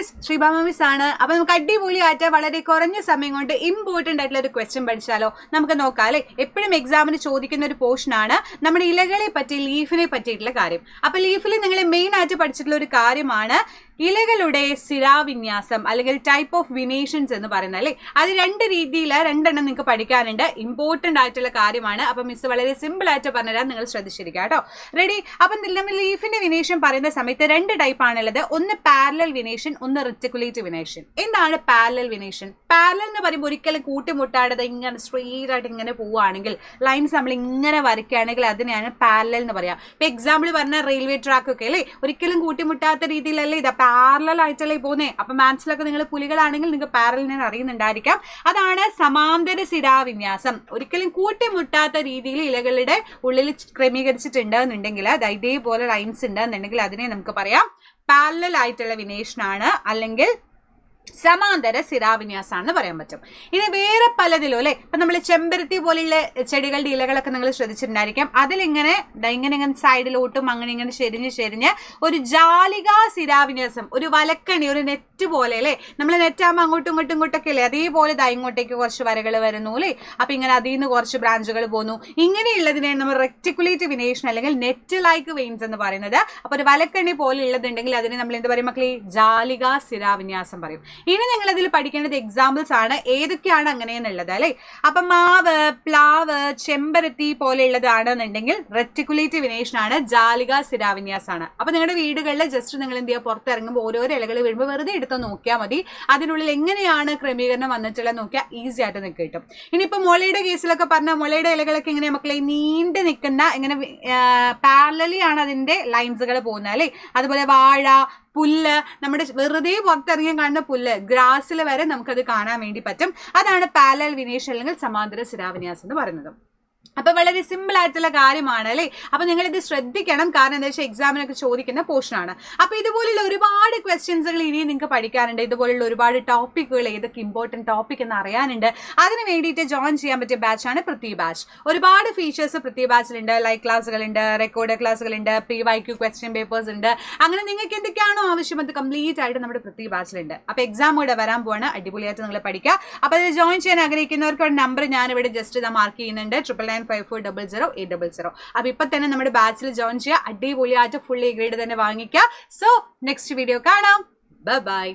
Miss Sreebhama miss ആണ്. അപ്പൊ നമുക്ക് അടിപൊളിയായിട്ട് വളരെ കുറഞ്ഞ സമയം കൊണ്ട് ഇമ്പോർട്ടന്റ് ആയിട്ടുള്ള ഒരു ക്വസ്റ്റ്യൻ പഠിച്ചാലോ? നമുക്ക് നോക്കാം അല്ലെ. എപ്പോഴും എക്സാമിന് ചോദിക്കുന്ന ഒരു പോർഷൻ ആണ് നമ്മുടെ ഇലകളെ പറ്റി, ലീഫിനെ പറ്റിയിട്ടുള്ള കാര്യം. അപ്പൊ ലീഫിൽ നിങ്ങൾ മെയിൻ ആയിട്ട് പഠിച്ചിട്ടുള്ള ഒരു കാര്യമാണ് ഇലകളുടെ സിരാവിന്യാസം അല്ലെങ്കിൽ ടൈപ്പ് ഓഫ് വിനേഷൻസ് എന്ന് പറയുന്നത് അല്ലെ. അത് രണ്ട് രീതിയിൽ രണ്ടെണ്ണം നിങ്ങൾക്ക് പഠിക്കാനുണ്ട്. ഇമ്പോർട്ടന്റ് ആയിട്ടുള്ള കാര്യമാണ്. അപ്പൊ മിസ് വളരെ സിമ്പിൾ ആയിട്ട് പറഞ്ഞുതരാൻ നിങ്ങൾ ശ്രദ്ധിച്ചിരിക്കുക കേട്ടോ. റെഡി? അപ്പം നമ്മൾ ലീഫിന്റെ വിനേഷൻ പറയുന്ന സമയത്ത് രണ്ട് ടൈപ്പ് ആണുള്ളത്. ഒന്ന് പാരലൽ വിനേഷൻ, ഒന്ന് റെറ്റിക്കുലേറ്റ് വിനേഷൻ. എന്താണ് പാരലൽ വിനേഷൻ? പാരലൽ എന്ന് പറയുമ്പോൾ ഒരിക്കലും കൂട്ടിമുട്ടാതെ ഇങ്ങനെ സ്ട്രെയിറ്റ് ആയിട്ട് ഇങ്ങനെ പോവുകയാണെങ്കിൽ, ലൈൻസ് നമ്മൾ ഇങ്ങനെ വരയ്ക്കുകയാണെങ്കിൽ അതിനെയാണ് പാരലൽ എന്ന് പറയാം. ഇപ്പൊ എക്സാമ്പിൾ പറഞ്ഞ റെയിൽവേ ട്രാക്ക് ഒക്കെ അല്ലേ, ഒരിക്കലും കൂട്ടിമുട്ടാത്ത രീതിയിലല്ലേ ഇത് പാരലൽ ആയിട്ടല്ലേ പോകുന്നത്. അപ്പൊ മാത്സിലൊക്കെ നിങ്ങൾ പുലികളാണെങ്കിൽ നിങ്ങൾക്ക് പാരലൽ ഞാൻ അറിയുന്നുണ്ടായിരിക്കാം. അതാണ് സമാന്തര സിരാവിന്യാസം. ഒരിക്കലും കൂട്ടിമുട്ടാത്ത രീതിയിൽ ഇലകളുടെ ഉള്ളിൽ ക്രമീകരിച്ചിട്ടുണ്ട് എന്നുണ്ടെങ്കിൽ, ഇതേപോലെ ലൈൻസ് ഉണ്ട് എന്നുണ്ടെങ്കിൽ അതിനെ നമുക്ക് പറയാം പാരലൽ ആയിട്ടുള്ള വിനേഷനാണ്, അല്ലെങ്കിൽ സമാന്തര സിരാവിന്യാസാണെന്ന് പറയാൻ പറ്റും. ഇനി വേറെ പലതിലും അല്ലെ, ഇപ്പൊ നമ്മൾ ചെമ്പരത്തി പോലെയുള്ള ചെടികളുടെ ഇലകളൊക്കെ നിങ്ങൾ ശ്രദ്ധിച്ചിട്ടുണ്ടായിരിക്കാം. അതിലിങ്ങനെ ഇങ്ങനെ സൈഡിലോട്ടും അങ്ങനെ ഇങ്ങനെ ചെരിഞ്ഞ് ഒരു ജാലികാ സിരാവിന്യാസം, ഒരു വലക്കണി, ഒരു നെറ്റ് പോലെ അല്ലെ. നമ്മൾ നെറ്റാകുമ്പോൾ അങ്ങോട്ടും ഇങ്ങോട്ടൊക്കെ അല്ലേ, അതേപോലെ ഇങ്ങോട്ടേക്ക് കുറച്ച് വരകൾ വരുന്നു അല്ലെ. അപ്പൊ ഇങ്ങനെ അതിൽ നിന്ന് കുറച്ച് ബ്രാഞ്ചുകൾ പോകുന്നു. ഇങ്ങനെയുള്ളതിനെയാണ് നമ്മൾ റെക്ടിക്കുലേറ്റ് വിനേഷൻ അല്ലെങ്കിൽ നെറ്റ് ലൈക്ക് വെയിൻസ് എന്ന് പറയുന്നത്. അപ്പൊ ഒരു വലക്കണി പോലെ ഉള്ളതുണ്ടെങ്കിൽ അതിനെ നമ്മൾ എന്ത് പറയും മക്കളെ? ജാലികാ സിരാവിന്യാസം പറയും. ഇനി നിങ്ങൾ അതിൽ പഠിക്കേണ്ടത് എക്സാമ്പിൾസ് ആണ്, ഏതൊക്കെയാണ് അങ്ങനെയെന്നുള്ളത് അല്ലെ. അപ്പൊ മാവ്, പ്ലാവ്, ചെമ്പരത്തി പോലെയുള്ളതാണെന്നുണ്ടെങ്കിൽ റെറ്റിക്കുലേറ്റ് വിനേഷൻ ആണ്, ജാലികാ സിരാവിന്യാസാണ്. അപ്പൊ നിങ്ങളുടെ വീടുകളിൽ ജസ്റ്റ് നിങ്ങൾ എന്ത് ചെയ്യുക, പുറത്തിറങ്ങുമ്പോൾ ഓരോരോ ഇലകൾ വീഴുമ്പോൾ വെറുതെ എടുത്ത് നോക്കിയാൽ മതി. അതിനുള്ളിൽ എങ്ങനെയാണ് ക്രമീകരണം വന്നിട്ടുള്ളത് നോക്കിയാൽ ഈസി ആയിട്ട് നിങ്ങൾക്ക് കിട്ടും. ഇനിയിപ്പോ മുളയുടെ കേസിലൊക്കെ പറഞ്ഞ മുളയുടെ ഇലകളൊക്കെ ഇങ്ങനെ മക്കളെ നീണ്ടു നിൽക്കുന്ന ഇങ്ങനെ പാരലലി ആണ് അതിന്റെ ലൈൻസുകൾ പോകുന്നത് അല്ലെ. അതുപോലെ വാഴ, പുല്ല്, നമ്മുടെ വെറുതെ പുറത്തിറങ്ങി കാണുന്ന പുല്ല്, ഗ്രാസിൽ വരെ നമുക്കത് കാണാൻ വേണ്ടി പറ്റും. അതാണ് പാരലൽ വിനേഷൻ അല്ലെങ്കിൽ സമാന്തര സിരാവിന്യാസം എന്ന് പറയുന്നത്. അപ്പൊ വളരെ സിമ്പിൾ ആയിട്ടുള്ള കാര്യമാണ് അല്ലെ. അപ്പൊ നിങ്ങൾ ഇത് ശ്രദ്ധിക്കണം, കാരണം എന്താ വെച്ചാൽ എക്സാമിനൊക്കെ ചോദിക്കുന്ന പോർഷനാണ്. അപ്പൊ ഇതുപോലുള്ള ഒരുപാട് ക്വസ്റ്റ്യൻസുകൾ ഇനിയും നിങ്ങൾക്ക് പഠിക്കാനുണ്ട്. ഇതുപോലുള്ള ഒരുപാട് ടോപ്പിക്കുകൾ, ഏതൊക്കെ ഇമ്പോർട്ടന്റ് ടോപ്പിക് എന്ന് അറിയാനുണ്ട്. അതിന് വേണ്ടിയിട്ട് ജോയിൻ ചെയ്യാൻ പറ്റിയ ബാച്ചാണ് പൃഥ്വി ബാച്ച്. ഒരുപാട് ഫീച്ചേഴ്സ് പൃഥ്വി ബാച്ചിലുണ്ട്. ലൈവ് ക്ലാസ്സുകളുണ്ട്, റെക്കോർഡ് ക്ലാസ്സുകളുണ്ട്, PYQ ക്വസ്റ്റ്യൻ പേപ്പേഴ്സ് ഉണ്ട്. അങ്ങനെ നിങ്ങൾക്ക് എന്തൊക്കെയാണോ ആവശ്യം അത് കംപ്ലീറ്റ് ആയിട്ട് നമ്മുടെ പൃഥ്വി ബാച്ചിലുണ്ട്. അപ്പൊ എക്സാം കൂടെ വരാൻ പോവാണ്, അടിപൊളിയായിട്ട് നിങ്ങൾ പഠിക്കുക. അപ്പൊ അതിൽ ജോയിൻ ചെയ്യാൻ ആഗ്രഹിക്കുന്നവർക്ക് നമ്പർ ഞാൻ ഇവിടെ ജസ്റ്റ് മാർക്ക് ചെയ്യുന്നുണ്ട്, 9954000800. അപ്പൊ ഇപ്പൊ തന്നെ നമ്മുടെ ബാച്ചിൽ ജോയിൻ ചെയ്യുക, അടിപൊളിയായിട്ട് ഫുൾ എ ഗ്രേഡ് തന്നെ വാങ്ങിക്കുക. സോ നെക്സ്റ്റ് വീഡിയോ കാണാം. Bye bye.